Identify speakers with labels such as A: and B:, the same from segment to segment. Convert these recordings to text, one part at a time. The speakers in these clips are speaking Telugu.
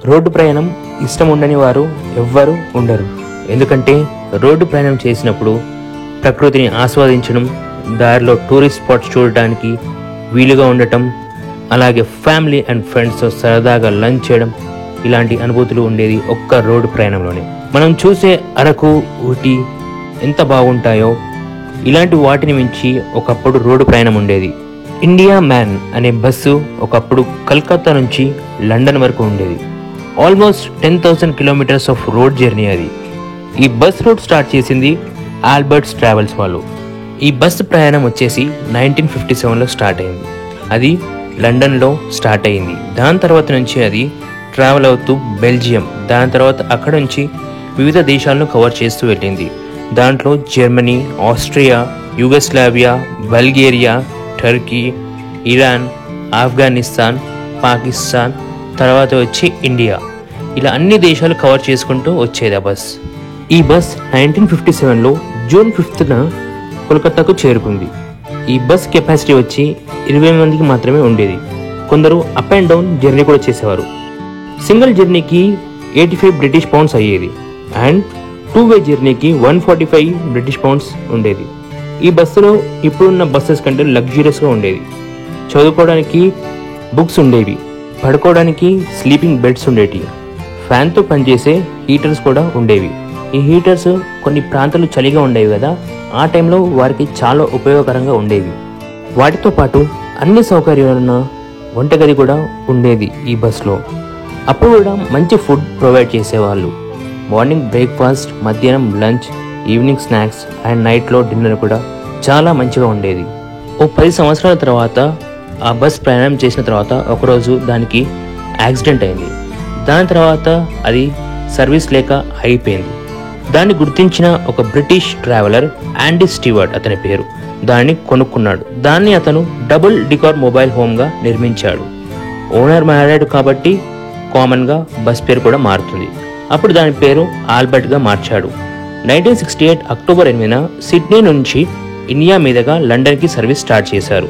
A: రోడ్డు ప్రయాణం ఇష్టం ఉండని వారు ఎవ్వరూ ఉండరు. ఎందుకంటే రోడ్డు ప్రయాణం చేసినప్పుడు ప్రకృతిని ఆస్వాదించడం, దారిలో టూరిస్ట్ స్పాట్స్ చూడటానికి వీలుగా ఉండటం, అలాగే ఫ్యామిలీ అండ్ ఫ్రెండ్స్తో సరదాగా లంచ్ చేయడం, ఇలాంటి అనుభూతులు ఉండేది ఒక్క రోడ్డు ప్రయాణంలోనే. మనం చూసే అరకు, ఊటీ ఎంత బాగుంటాయో ఇలాంటి వాటిని మించి ఒకప్పుడు రోడ్డు ప్రయాణం ఉండేది. ఇండియా మ్యాన్ అనే బస్సు ఒకప్పుడు కలకత్తా నుంచి లండన్ వరకు ఉండేది. Almost 10,000 kilometres of road journey అది. ఈ బస్ రూట్ స్టార్ట్ చేసింది ఆల్బర్ట్స్ ట్రావెల్స్ వాళ్ళు. ఈ బస్సు ప్రయాణం వచ్చేసి 1957లో స్టార్ట్ అయింది. అది లండన్లో స్టార్ట్ అయింది. దాని తర్వాత నుంచి అది ట్రావెల్ అవుతూ బెల్జియం, దాని తర్వాత అక్కడ నుంచి వివిధ దేశాలను కవర్ చేస్తూ వెళ్ళింది. దాంట్లో Germany, Austria, Yugoslavia, Bulgaria, Turkey, Iran, Afghanistan, Pakistan, తర్వాత వచ్చి ఇండియా, ఇలా అన్ని దేశాలు కవర్ చేసుకుంటూ వచ్చేది ఆ బస్. ఈ బస్ 1957లో జూన్ 5న కోల్కతాకు చేరుకుంది. ఈ బస్ కెపాసిటీ వచ్చి 20 మందికి మాత్రమే ఉండేది. కొందరు అప్ అండ్ డౌన్ జర్నీ కూడా చేసేవారు. సింగిల్ జర్నీకి 85 బ్రిటిష్ పౌండ్స్ అయ్యేది అండ్ 2-వే జర్నీకి 145 బ్రిటిష్ పౌండ్స్ ఉండేది. ఈ బస్సులో ఇప్పుడున్న బస్సెస్ కంటే లగ్జూరియస్గా ఉండేది. చదువుకోవడానికి బుక్స్ ఉండేవి, పడుకోవడానికి స్లీపింగ్ బెడ్స్ ఉండేవి, ఫ్యాన్తో పనిచేసే హీటర్స్ కూడా ఉండేవి. ఈ హీటర్స్ కొన్ని ప్రాంతాలు చలిగా ఉండేవి కదా, ఆ టైంలో వారికి చాలా ఉపయోగకరంగా ఉండేవి. వాటితో పాటు అన్ని సౌకర్యాలున్న వంటగది కూడా ఉండేది ఈ బస్లో. అప్పుడు కూడా మంచి ఫుడ్ ప్రొవైడ్ చేసేవాళ్ళు. మార్నింగ్ బ్రేక్ఫాస్ట్, మధ్యాహ్నం లంచ్, ఈవినింగ్ స్నాక్స్ అండ్ నైట్లో డిన్నర్ కూడా చాలా మంచిగా ఉండేది. ఓ 10 సంవత్సరాల తర్వాత ఆ బస్ ప్రయాణం చేసిన తర్వాత ఒకరోజు దానికి యాక్సిడెంట్ అయింది. దాని తర్వాత అది సర్వీస్ లేక అయిపోయింది. దాన్ని గుర్తించిన ఒక బ్రిటిష్ ట్రావెలర్, యాండీ స్టీవర్ట్ అతని పేరు, దాన్ని కొనుక్కున్నాడు. దాన్ని అతను డబుల్ డికార్ మొబైల్ హోమ్గా నిర్మించాడు. ఓనర్ మారాడు కాబట్టి కామన్గా బస్ పేరు కూడా మారుతుంది. అప్పుడు దాని పేరు ఆల్బర్ట్గా మార్చాడు. 1968 అక్టోబర్ 8న సిడ్నీ నుంచి ఇండియా మీదుగా లండన్కి సర్వీస్ స్టార్ట్ చేశారు.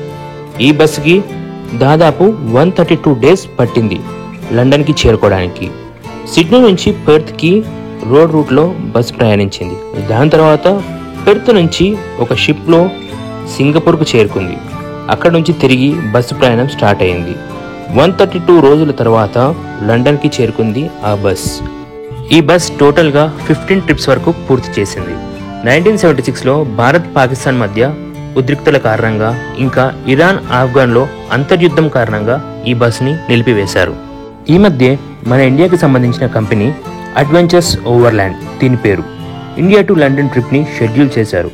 A: ఈ బస్సుకి దాదాపు 132 డేస్ పట్టింది లండన్కి చేరుకోవడానికి. సిడ్నీ నుంచి పెర్త్కి రోడ్ రూట్లో బస్సు ప్రయాణించింది. దాని తర్వాత పెర్త్ నుంచి ఒక షిప్లో సింగపూర్కు చేరుకుంది. అక్కడ నుంచి తిరిగి బస్సు ప్రయాణం స్టార్ట్ అయింది. 132 రోజుల తర్వాత లండన్కి చేరుకుంది ఆ బస్. ఈ బస్ టోటల్గా 15 ట్రిప్స్ వరకు పూర్తి చేసింది. 1976లో భారత్ పాకిస్తాన్ మధ్య ఉద్రిక్తల కారణంగా, ఇంకా ఇరాన్ ఆఫ్ఘన్లో అంతర్యుద్ధం కారణంగా ఈ బస్ని నిలిపివేశారు. ఈ మధ్య మన ఇండియాకి సంబంధించిన కంపెనీ అడ్వెంచర్స్ ఓవర్లాండ్, దీని పేరు, ఇండియా టు లండన్ ట్రిప్ని షెడ్యూల్ చేశారు.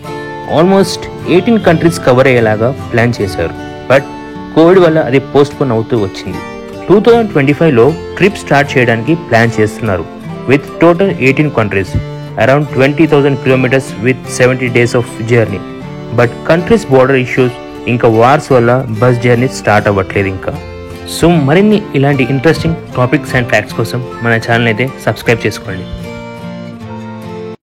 A: ఆల్మోస్ట్ 18 కంట్రీస్ కవర్ అయ్యేలాగా ప్లాన్ చేశారు. బట్ కోవిడ్ వల్ల అది పోస్ట్పోన్ అవుతూ వచ్చింది. 2025లో ట్రిప్ స్టార్ట్ చేయడానికి ప్లాన్ చేస్తున్నారు. with total 18 countries, around 20,000 kilometers with 70 days of journey. But countries border issues ఇంకా వార్స్ వల్ల బస్ జర్నీ స్టార్ట్ అవ్వట్లేదు ఇంకా. సో మరిన్ని ఇలాంటి ఇంట్రెస్టింగ్ టాపిక్స్ అండ్ ఫ్యాక్ట్స్ కోసం మన ఛానల్ అయితే సబ్స్క్రైబ్ చేసుకోండి.